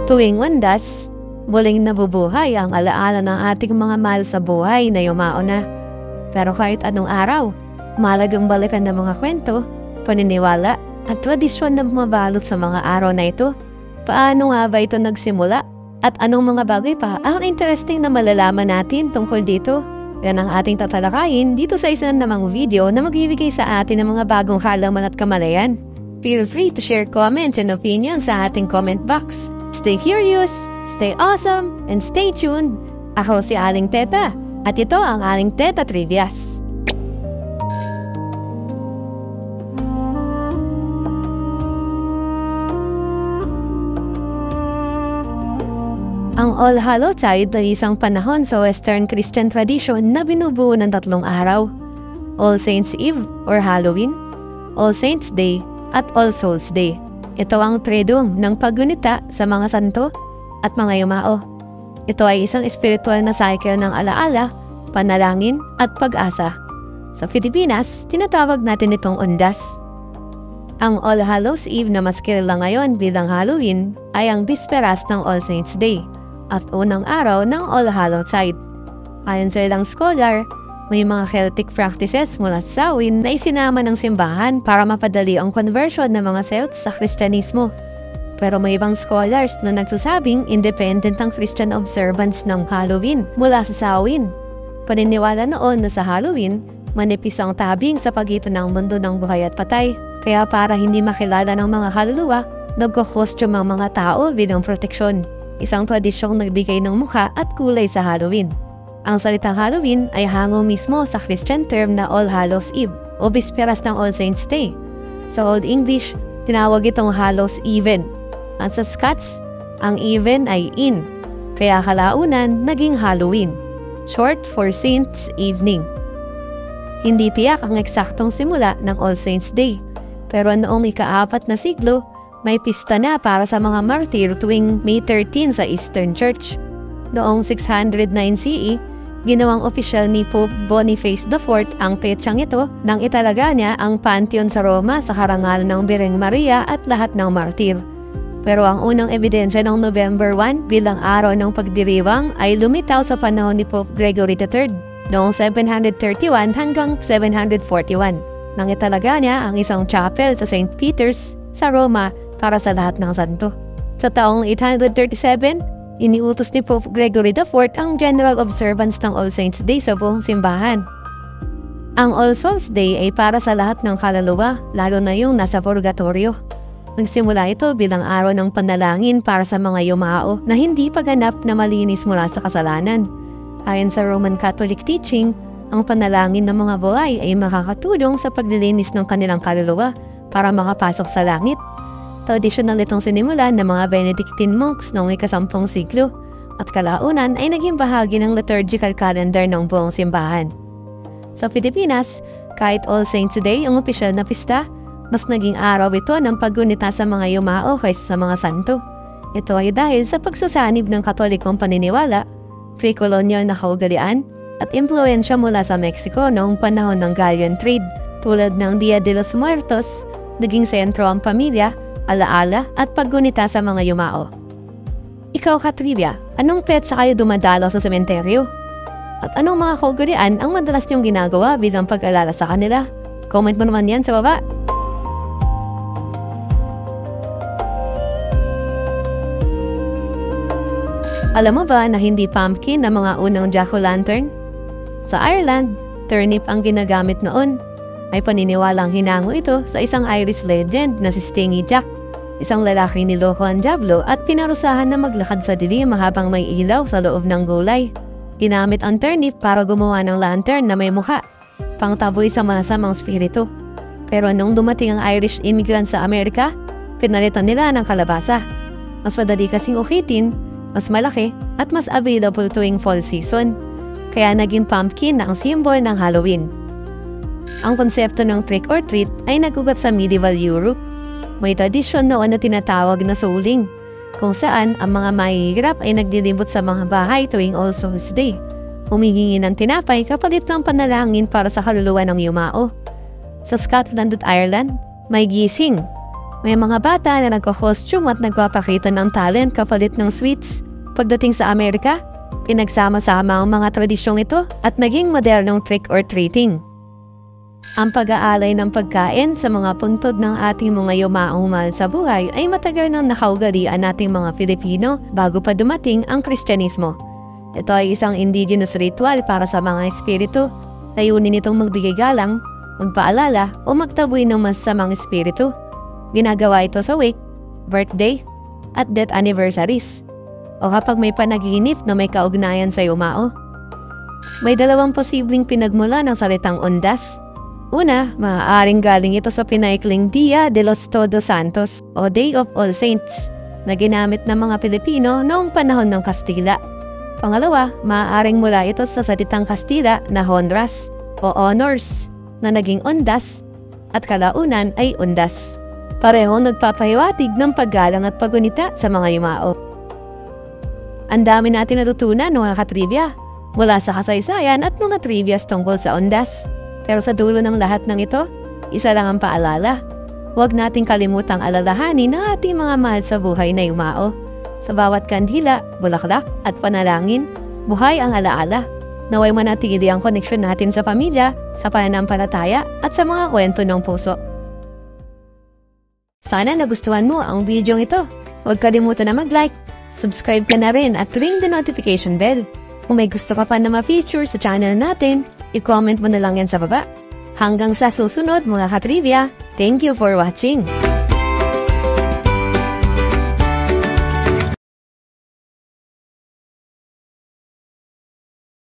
Tuwing Undas, muling nabubuhay ang alaala ng ating mga mahal sa buhay na yumao na. Pero kahit anong araw, mahalagang balikan ng mga kwento, paniniwala at tradisyon na bumabalot sa mga araw na ito. Paano nga ba ito nagsimula? At anong mga bagay pa ang interesting na malalaman natin tungkol dito? Yan ang ating tatalakayin dito sa isa namang video na magbibigay sa atin ng mga bagong halaman at kamalayan. Feel free to share comments and opinions sa ating comment box. Stay curious, stay awesome, and stay tuned. Ako si Aling Teta, at ito ang Aling Teta Trivias. Ang All Hallowtide ay isang panahon sa Western Christian tradition na binubuo ng 3 araw: All Saints Eve or Halloween, All Saints Day, at All Souls Day. Ito ang triduum ng paggunita sa mga santo at mga yumao. Ito ay isang espiritual na cycle ng alaala, panalangin at pag-asa. Sa Pilipinas, tinatawag natin itong Undas. Ang All Hallows Eve na mas kilala ngayon bilang Halloween ay ang bisperas ng All Saints Day at unang araw ng All Hallowtide. Ayon sa ilang scholar, may mga Celtic practices mula sa Samhain na isinama ng simbahan para mapadali ang conversion ng mga Celts sa Kristyanismo. Pero may ibang scholars na nagsasabing independent ang Christian observance ng Halloween mula sa Samhain. Paniniwala noon na sa Halloween, manipis ang tabing sa pagitan ng mundo ng buhay at patay. Kaya para hindi makilala ng mga kaluluwa, nagko-costume ang mga tao bilang proteksyon. Isang tradisyong nagbigay ng mukha at kulay sa Halloween. Ang salitang Halloween ay hango mismo sa Christian term na All Hallows Eve o bisperas ng All Saints Day. Sa Old English, tinawag itong Hallows Even. At sa Scots, ang even ay in, kaya kalaunan naging Halloween, short for Saints Evening. Hindi tiyak ang eksaktong simula ng All Saints Day, pero noong ika-4 na siglo, may pista na para sa mga martir tuwing May 13 sa Eastern Church. Noong 609 CE, ginawang opisyal ni Pope Boniface IV ang petsang ito nang italaga niya ang Pantheon sa Roma sa karangalan ng Birheng Maria at lahat ng martir. Pero ang unang ebidensya ng November 1 bilang araw ng pagdiriwang ay lumitaw sa panahon ni Pope Gregory III noong 731 hanggang 741 nang italaga niya ang isang chapel sa St. Peter's sa Roma para sa lahat ng santo. Sa taong 837, iniutos ni Pope Gregory IV ang general observance ng All Saints Day sa buong simbahan. Ang All Souls Day ay para sa lahat ng kaluluwa, lalo na yung nasa purgatorio. Nagsimula ito bilang araw ng panalangin para sa mga yumao na hindi paganap na malinis mula sa kasalanan. Ayon sa Roman Catholic teaching, ang panalangin ng mga buhay ay makakatulong sa paglilinis ng kanilang kaluluwa para makapasok sa langit. Tradisyonal itong sinimulan ng mga Benedictine monks noong ika-10 siglo at kalaunan ay naging bahagi ng liturgical calendar ng buong simbahan. Sa Pilipinas, kahit All Saints Day ang opisyal na pista, mas naging araw ito ng paggunita sa mga yumao kaysa sa mga santo. Ito ay dahil sa pagsasanib ng Katolikong paniniwala, pre-colonial na kaugalian, at impluensya mula sa Mexico noong panahon ng Galleon Trade. Tulad ng Dia de los Muertos, naging sentro ang pamilya, alaala at paggunita sa mga yumao. Ikaw ka-trivia, anong petsa kayo dumadalaw sa sementeryo? At anong mga kaugalian ang madalas niyong ginagawa bilang pag-alala sa kanila? Comment mo naman yan sa baba. Alam mo ba na hindi pumpkin ang mga unang jack-o'-lantern? Sa Ireland, turnip ang ginagamit noon. May paniniwalang hinango ito sa isang Irish legend na si Stingy Jack, isang lalaki niloko ang diablo at pinarusahan na maglakad sa dilim habang may ilaw sa loob ng gulay. Ginamit ang turnip para gumawa ng lantern na may mukha, pangtaboy sa masamang spirito. Pero nung dumating ang Irish immigrant sa Amerika, pinalitan nila ng kalabasa. Mas madali kasing ukitin, mas malaki at mas available tuwing fall season. Kaya naging pumpkin na ang symbol ng Halloween. Ang konsepto ng trick or treat ay nagugat sa medieval Europe. May tradisyon noon na tinatawag na souling, kung saan ang mga mahihirap ay nagdilibot sa mga bahay tuwing All Souls Day. Humihingi ng tinapay kapalit ng panalangin para sa kaluluwa ng yumao. Sa Scotland at Ireland, may gising. May mga bata na nagko-costume at nagpapakita ng talent kapalit ng sweets. Pagdating sa Amerika, pinagsama-sama ang mga tradisyong ito at naging modernong trick or treating. Ang pag-aalay ng pagkain sa mga puntod ng ating mga yumaong mahal sa buhay ay matagal nang nakaugalian nating mga Filipino bago pa dumating ang Kristyanismo. Ito ay isang indigenous ritual para sa mga espiritu. Layunin itong magbigay galang, magpaalala o magtaboy ng masasamang espiritu. Ginagawa ito sa wake, birthday, at death anniversaries. O kapag may panaginip na may kaugnayan sa yumao. May dalawang posibleng pinagmula ng salitang undas. Una, maaaring galing ito sa pinaikling Dia de los Todos Santos o Day of All Saints na ginamit ng mga Pilipino noong panahon ng Kastila. Pangalawa, maaaring mula ito sa salitang Kastila na honras o honors na naging undas at kalaunan ay undas. Parehong nagpapahiwatig ng paggalang at paggunita sa mga yumao. Ang dami natin natutunan mga katrivia mula sa kasaysayan at mga trivias tungkol sa undas. Pero sa dulo ng lahat ng ito, isa lang ang paalala. Huwag nating kalimutang alalahanin ng ating mga mahal sa buhay na yumao. Sa bawat kandila, bulaklak at panalangin, buhay ang alaala. Naway manatili ang koneksyon natin sa pamilya, sa pananampalataya at sa mga kwento ng puso. Sana nagustuhan mo ang video ito. Huwag kalimutan na mag-like, subscribe ka na rin at ring the notification bell. Kung may gusto ka pa na ma-feature sa channel natin, i-comment mo na lang yan sa baba. Hanggang sa susunod mga katrivia, thank you for watching!